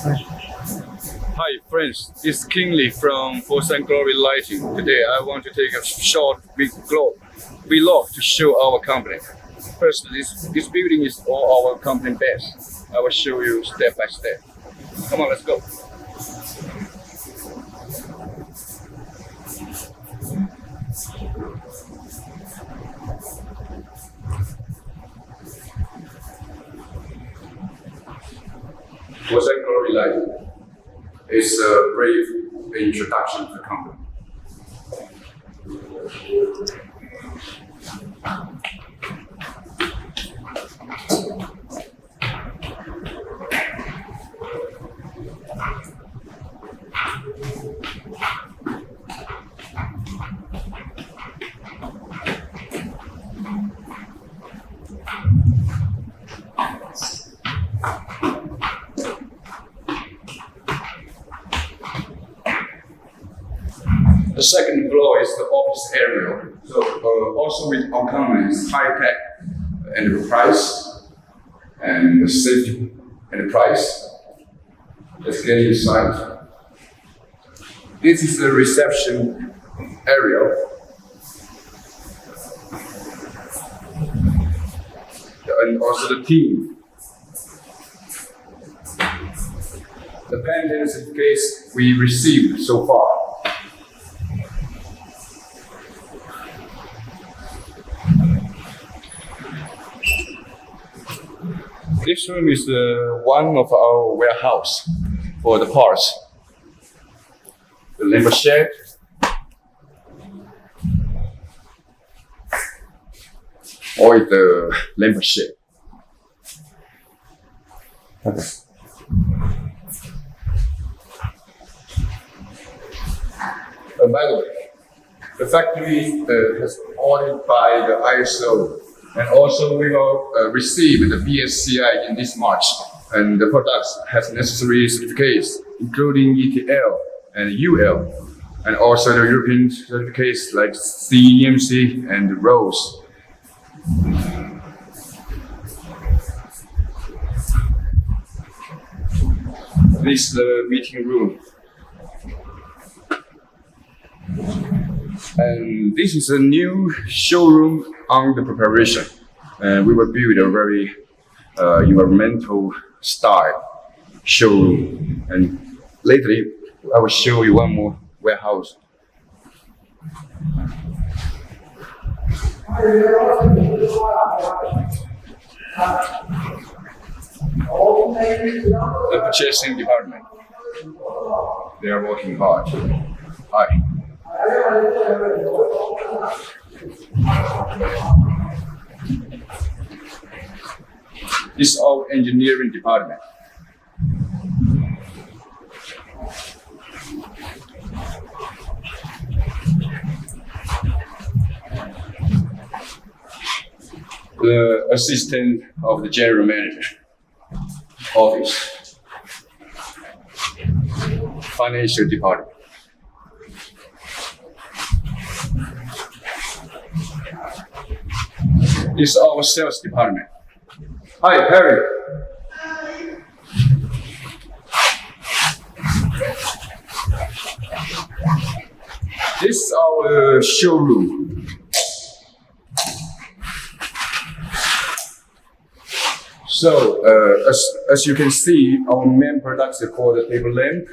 Hi friends, it's Kingsley from Force and Glory Lighting. Today I want to take a short vlog to show our company. First, this building is all our company best. I will show you step by step. Come on, let's go. Force and Glory Lighting. It's a brave introduction to the company. The second floor is the office area. So also with our company is high tech enterprise and the safety enterprise. Let's get inside. This is the reception area. And also the team. The pen certificates we received so far. This room is one of our warehouse for the parts. The lumber shed. Or the lumber shed. By the way, the factory has audited by the ISO. And also we will receive the BSCI in this March, and the products has necessary certificates, including ETL and UL, and also the European certificates like CEMC and ROSE. This is the meeting room. And this is a new showroom on the preparation. And we will build a very environmental style showroom. And lately, I will show you one more warehouse. The purchasing department. They are working hard. Hi. This is our engineering department. The assistant of the general manager office. Financial department. This is our sales department. Hi, Perry. This is our showroom. So, as you can see, our main products are called the table lamp,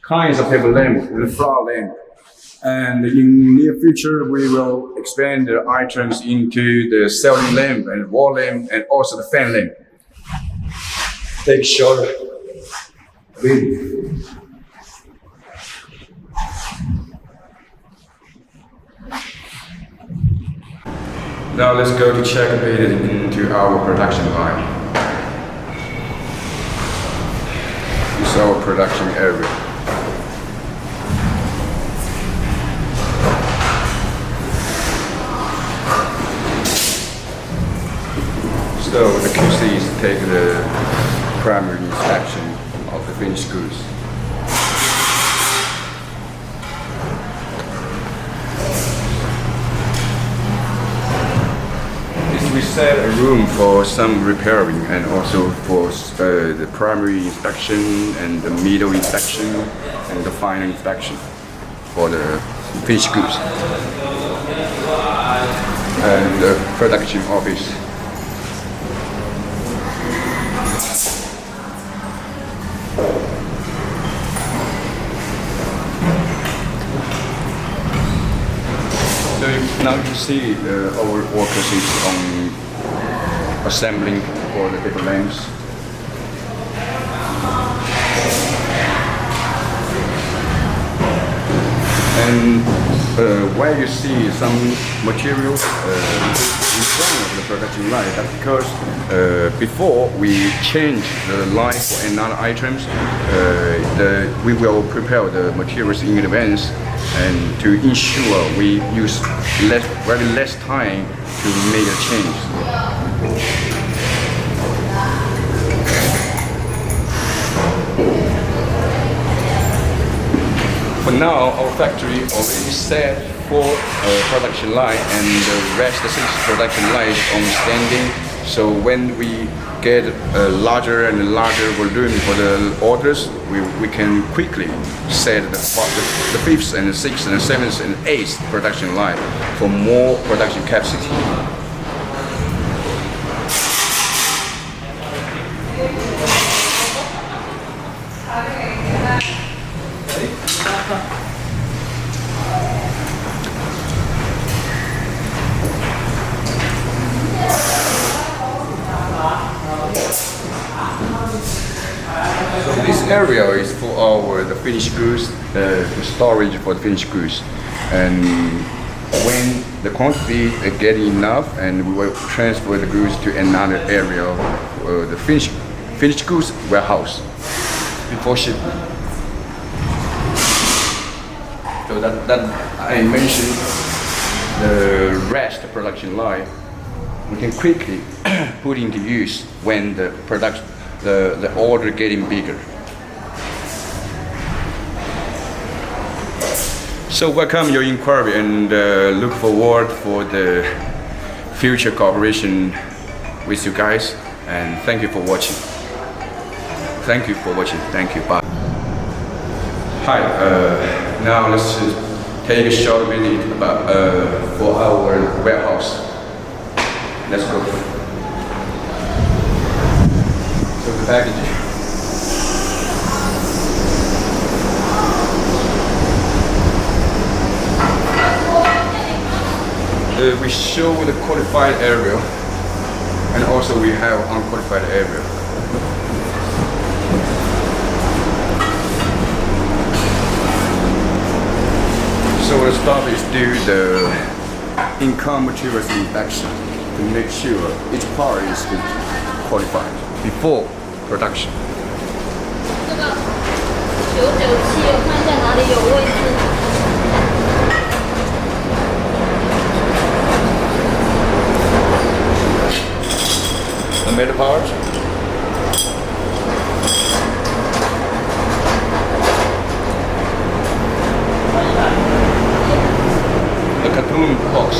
kinds of table lamp, the flower lamp. And in near future, we will expand the items into the ceiling lamp and wall lamp and also the fan lamp. Take short video. Now let's go to check a bit into our production line. This is our production area. So the QC is to take the primary inspection of the finished goods. This set a room for some repairing and also for the primary inspection and the middle inspection and the final inspection for the finished goods. And the production office. So now you see our workers is on assembling for the paper lamps. And where you see some material in front of the production line, that's because before we change the line for another items, we will prepare the materials in advance and to ensure we use very less time to make a change. For now, our factory already set 4 production line and the rest, the 6 production lines on standing. So when we get a larger and larger volume for the orders, we can quickly set the 5th and the 6th and the 7th and 8th production line for more production capacity. So this area is for the finished goods, the storage for the finished goods, and when the quantity is getting enough, and we will transfer the goods to another area of the finished goods warehouse before shipping. So that I mentioned the rest production line, we can quickly put into use when the order getting bigger. So welcome your inquiry and look forward for the future cooperation with you guys, and thank you for watching. Thank you for watching. Thank you. Bye. Hi. Now let's take a short visit about for our warehouse. Let's go. So the packaging. We show the qualified area, and also we have unqualified area. So the start is do the income materials inspection to make sure each part is qualified before production. 这个997，我看一下哪里有位置。 The middle part. The cartoon box.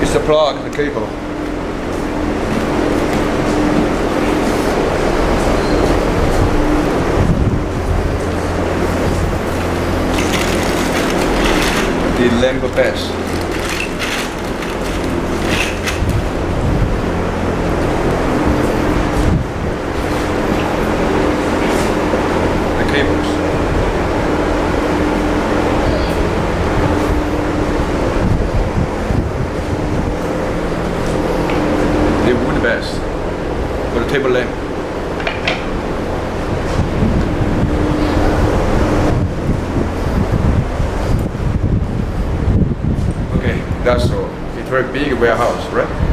It's the plug, the cable. The lamp base. The cables. The wood base for the table lamp. industrial. It's very big warehouse, right?